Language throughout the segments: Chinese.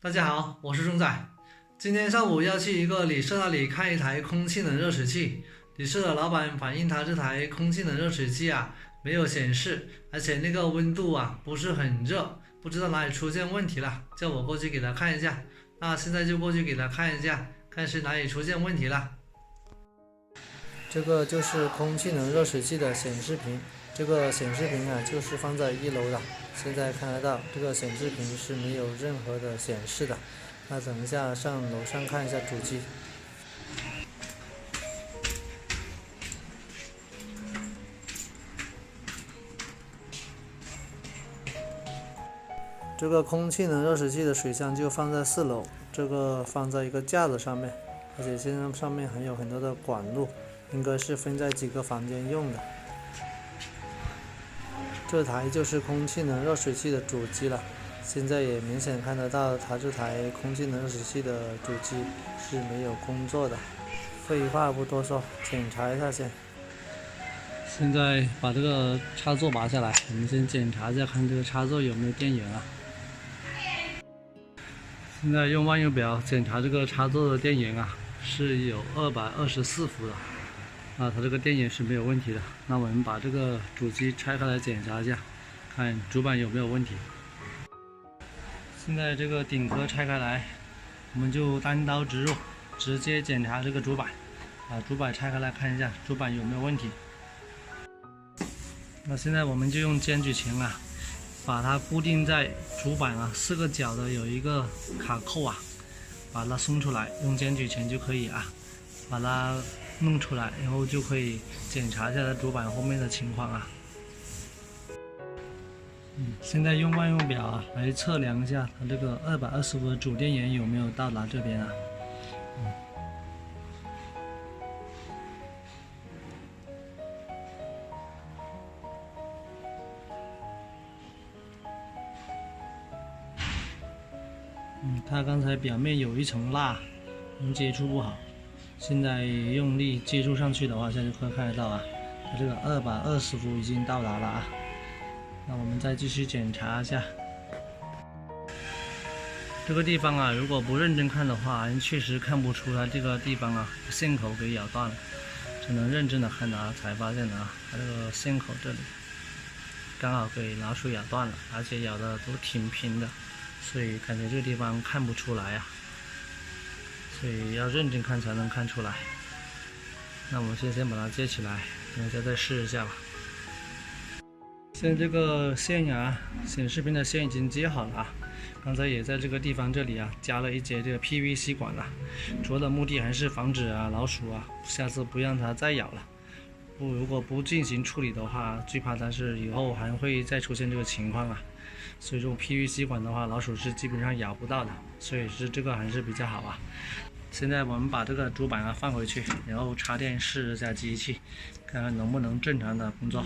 大家好，我是钟仔。今天上午要去一个旅社那里看一台空气冷热水器，旅社的老板反映他这台空气冷热水器没有显示，而且那个温度不是很热，不知道哪里出现问题了，叫我过去给他看一下。那现在就过去给他看一下，看是哪里出现问题了。这个就是空气冷热水器的显示屏，这个显示屏就是放在1楼的。现在看得到这个显示屏是没有任何的显示的。那等一下上楼上看一下主机。这个空气冷热水器的水箱就放在4楼，这个放在一个架子上面，而且现在上面还有很多的管路，应该是分在几个房间用的。这台就是空气冷热水器的主机了，现在也明显看得到它这台空气冷热水器的主机是没有工作的。废话不多说，检查一下先。现在把这个插座拔下来，我们先检查一下，看这个插座有没有电源啊。现在用万用表检查这个插座的电源是有224伏的。它这个电源是没有问题的。那我们把这个主机拆开来检查一下，看主板有没有问题。现在这个顶壳拆开来，我们就单刀直入，直接检查这个主板。把主板拆开来看一下，主板有没有问题。那现在我们就用尖举钳把它固定在主板4个角的有一个卡扣把它松出来，用尖举钳就可以把它弄出来，然后就可以检查一下它主板后面的情况现在用万用表来测量一下它这个220伏的主电源有没有到达这边它刚才表面有一层蜡，接触不好。现在用力接触上去的话，现在就可以看得到它这个220伏已经到达了那我们再继续检查一下这个地方如果不认真看的话，确实看不出它这个地方线口给咬断了，只能认真的看才发现它这个线口这里刚好给老鼠咬断了，而且咬的都挺平的，所以感觉这个地方看不出来所以要认真看才能看出来。那我们先把它接起来，等一下再试一下吧。现在这个线显示屏的线已经接好了刚才也在这个地方这里加了一节这个 PVC 管主要的目的还是防止老鼠下次不让它再咬了。如果不进行处理的话，最怕它是以后还会再出现这个情况所以这种 PVC 管的话，老鼠是基本上咬不到的，所以这个还是比较好现在我们把这个主板放回去，然后插电试一下机器，看看能不能正常的工作。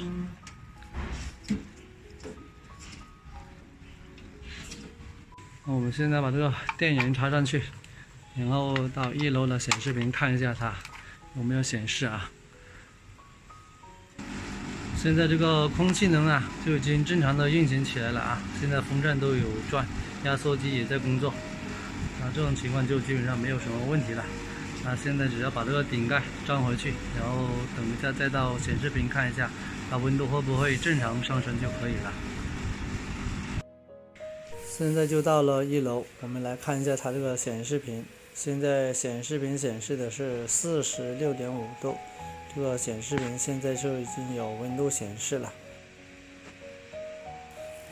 我们现在把这个电源插上去，然后到1楼的显示屏看一下它有没有显示现在这个空气能就已经正常的运行起来了现在风扇都有转，压缩机也在工作这种情况就基本上没有什么问题了。现在只要把这个顶盖装回去，然后等一下再到显示屏看一下它温度会不会正常上升就可以了。现在就到了1楼，我们来看一下它这个显示屏。现在显示屏显示的是46.5度，这个显示屏现在就已经有温度显示了。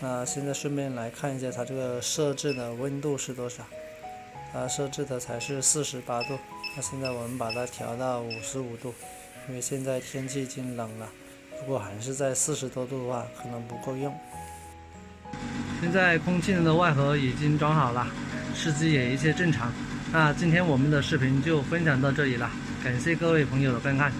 那现在顺便来看一下它这个设置的温度是多少，它设置的才是48度。那现在我们把它调到55度，因为现在天气已经冷了，如果还是在40多度的话，可能不够用。现在空气冷的外盒已经装好了，试机也一切正常。那今天我们的视频就分享到这里了，感谢各位朋友的观看。